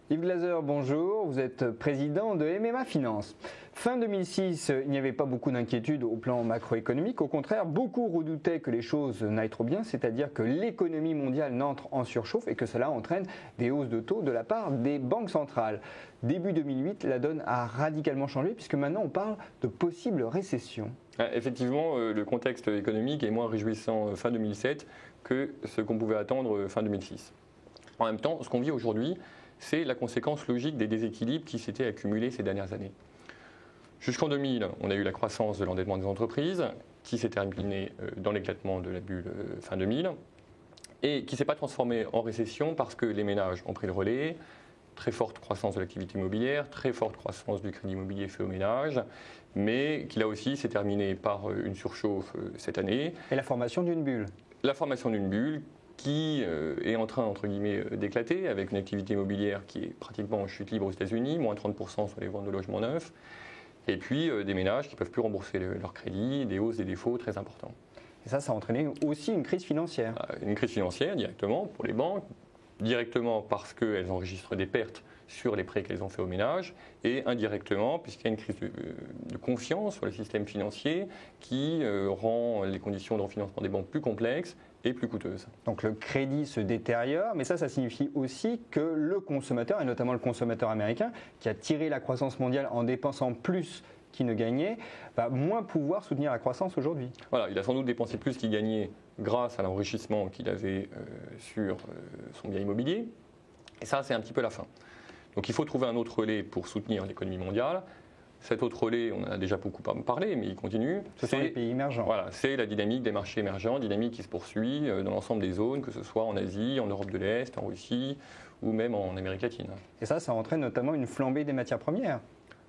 Yves Glaser, bonjour, vous êtes président de MMA Finance. Fin 2006, il n'y avait pas beaucoup d'inquiétudes au plan macroéconomique. Au contraire, beaucoup redoutaient que les choses n'aillent trop bien, c'est-à-dire que l'économie mondiale n'entre en surchauffe et que cela entraîne des hausses de taux de la part des banques centrales. Début 2008, la donne a radicalement changé puisque maintenant on parle de possible récession. Effectivement, le contexte économique est moins réjouissant fin 2007 que ce qu'on pouvait attendre fin 2006. En même temps, ce qu'on vit aujourd'hui, c'est la conséquence logique des déséquilibres qui s'étaient accumulés ces dernières années. Jusqu'en 2000, on a eu la croissance de l'endettement des entreprises qui s'est terminée dans l'éclatement de la bulle fin 2000 et qui ne s'est pas transformée en récession parce que les ménages ont pris le relais. Très forte croissance de l'activité immobilière, très forte croissance du crédit immobilier fait aux ménages, mais qui là aussi s'est terminée par une surchauffe cette année. Et la formation d'une bulle. La formation d'une bulle qui est en train, entre guillemets, d'éclater, avec une activité immobilière qui est pratiquement en chute libre aux États-Unis, moins 30% sur les ventes de logements neufs, et puis des ménages qui ne peuvent plus rembourser leur crédit, des hausses des défauts très importants. Et ça a entraîné aussi une crise financière. Une crise financière directement pour les banques, directement parce qu'elles enregistrent des pertes sur les prêts qu'elles ont fait aux ménages, et indirectement puisqu'il y a une crise de confiance sur le système financier qui rend les conditions de refinancement des banques plus complexes et plus coûteuses. Donc le crédit se détériore, mais ça signifie aussi que le consommateur, et notamment le consommateur américain, qui a tiré la croissance mondiale en dépensant plus qu'il ne gagnait, va moins pouvoir soutenir la croissance aujourd'hui. Voilà, il a sans doute dépensé plus qu'il gagnait grâce à l'enrichissement qu'il avait sur son bien immobilier, et ça c'est un petit peu la fin. Donc il faut trouver un autre relais pour soutenir l'économie mondiale. Cet autre relais, on en a déjà beaucoup parlé, mais il continue. Ce sont les pays émergents. Voilà, c'est la dynamique des marchés émergents, dynamique qui se poursuit dans l'ensemble des zones, que ce soit en Asie, en Europe de l'Est, en Russie ou même en Amérique latine. Et ça entraîne notamment une flambée des matières premières.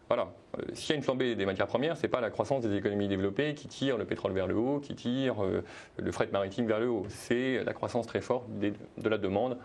Voilà, s'il y a une flambée des matières premières, ce n'est pas la croissance des économies développées qui tire le pétrole vers le haut, qui tire le fret maritime vers le haut. C'est la croissance très forte de la demande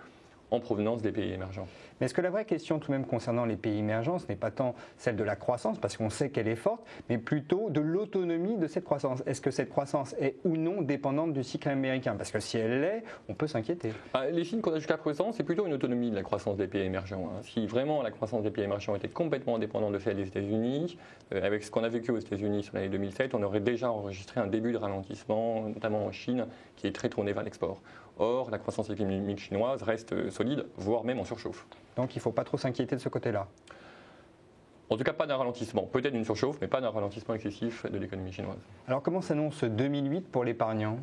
en provenance des pays émergents. Mais est-ce que la vraie question tout de même concernant les pays émergents, ce n'est pas tant celle de la croissance, parce qu'on sait qu'elle est forte, mais plutôt de l'autonomie de cette croissance? Est-ce que cette croissance est ou non dépendante du cycle américain? Parce que si elle l'est, on peut s'inquiéter. Les signes qu'on a jusqu'à présent, c'est plutôt une autonomie de la croissance des pays émergents. Si vraiment la croissance des pays émergents était complètement dépendante de celle des États-Unis, avec ce qu'on a vécu aux États-Unis sur l'année 2007, on aurait déjà enregistré un début de ralentissement, notamment en Chine, qui est très tourné vers l'export. Or, la croissance économique chinoise reste solide, voire même en surchauffe. Donc il ne faut pas trop s'inquiéter de ce côté-là. En tout cas, pas d'un ralentissement. Peut-être d'une surchauffe, mais pas d'un ralentissement excessif de l'économie chinoise. Alors comment s'annonce 2008 pour l'épargnant?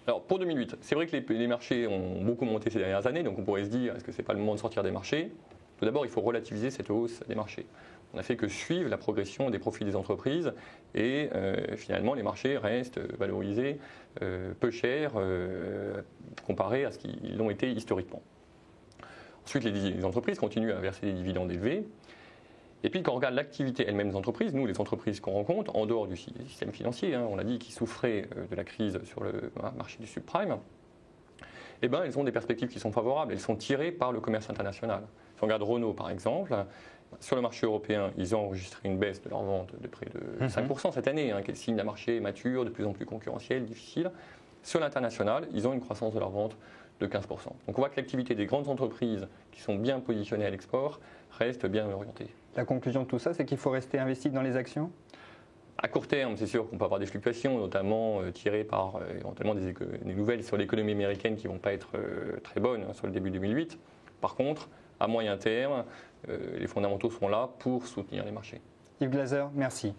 Alors pour 2008, c'est vrai que les marchés ont beaucoup monté ces dernières années, donc on pourrait se dire, est-ce que ce n'est pas le moment de sortir des marchés? Tout d'abord, il faut relativiser cette hausse des marchés. On n'a fait que suivre la progression des profits des entreprises et finalement les marchés restent valorisés peu cher comparé à ce qu'ils l'ont été historiquement. Ensuite, les entreprises continuent à verser des dividendes élevés. Et puis quand on regarde l'activité elle-même des entreprises, nous les entreprises qu'on rencontre en dehors du système financier, on l'a dit, qui souffraient de la crise sur le marché du subprime, eh ben, elles ont des perspectives qui sont favorables, elles sont tirées par le commerce international. Si on regarde Renault par exemple, sur le marché européen, ils ont enregistré une baisse de leurs ventes de près de 5% cette année, qui est le signe d'un marché mature, de plus en plus concurrentiel, difficile. Sur l'international, ils ont une croissance de leurs ventes de 15%. Donc on voit que l'activité des grandes entreprises qui sont bien positionnées à l'export reste bien orientée. La conclusion de tout ça, c'est qu'il faut rester investi dans les actions? À court terme, c'est sûr qu'on peut avoir des fluctuations, notamment tirées par éventuellement des nouvelles sur l'économie américaine qui ne vont pas être très bonnes sur le début 2008. Par contre, à moyen terme, les fondamentaux sont là pour soutenir les marchés. Yves Glaser, merci.